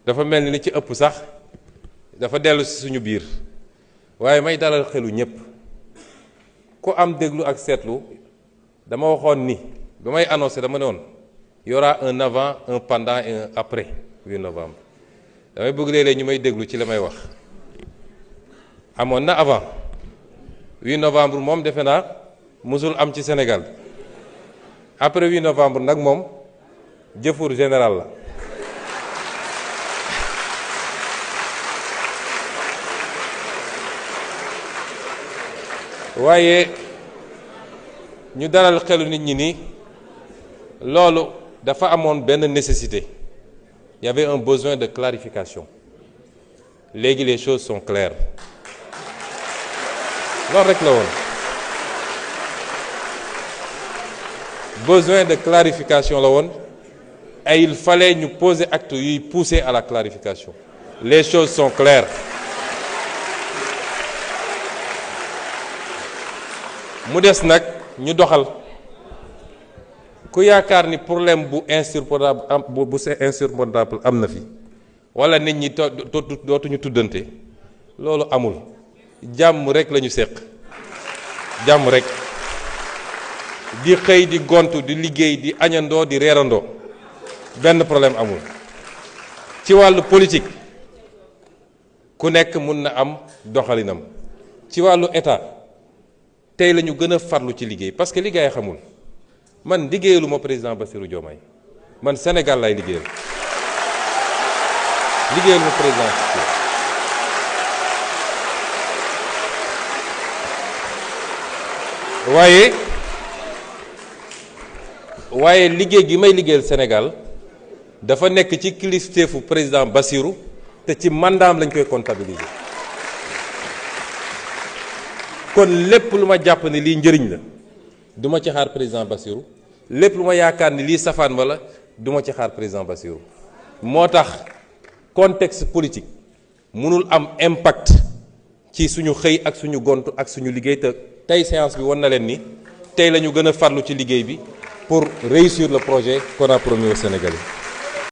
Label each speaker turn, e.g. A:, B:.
A: dafa mel ni li ci ëpp sax dafa dellu si suñu biir waaye may dalal xelu ñëpp ku am déglu ak seetlu dama waxoon ni ba may annoncé dama ne woon y aura un avant un pendant et un après 8 novembre damay bëgg léeg-léeg ñu may déglu ci la may wax amoon na avant 8 novembre moom defe naa musul am ci Sénégal après 8 novembre nag moom jëfur général la waaye ñu dalal xelu nit ñi ni loolu dafa amoon benn nécessité il y avait un besoin de clarification léegi les choses sont claires loolu rek la woon besoin de clarification la woon et il fallait ñu poser acte yuy pousser à la clarification les choses sont claires mu des nag ñu doxal ku yaakaar ni problème bu insurmontable insurmontable am na fi wala nit ñi dootuñu tuddante loolu amul jàmm rek la ñu séq jàmm rek di xëy di gontu di liggéey di añandoo di reerandoo benn problème amul ci wàllu politique ku nekk mun na am doxalinam ci wàllu état tey la ñu gën a farlu ci liggéey parce que liggéey xamul man liggéeyalu ma président Bassirou Diomaye man Sénégal lay liggéeyal liggéeyalu ma président waaye liggéey gi may liggéeyal Sénégal dafa nekk ci kilifteefu président Bassirou te ci mandaam lañ koy comptabiliser kon lépp lu ma jàpp ni lii njëriñ la du ma ci xaar président Bassirou lépp lu ma yaakaar ni lii safaan wala du ma ci xaar président Bassirou moo tax contexte politique mënul am impact ci suñu xëy ak suñu gontu ak suñu liggéey te tey séance bi wan na leen ni tey la ñu gën a farlu ci liggéey bi pour réussir le projet qu'on a promis aux Sénégalais.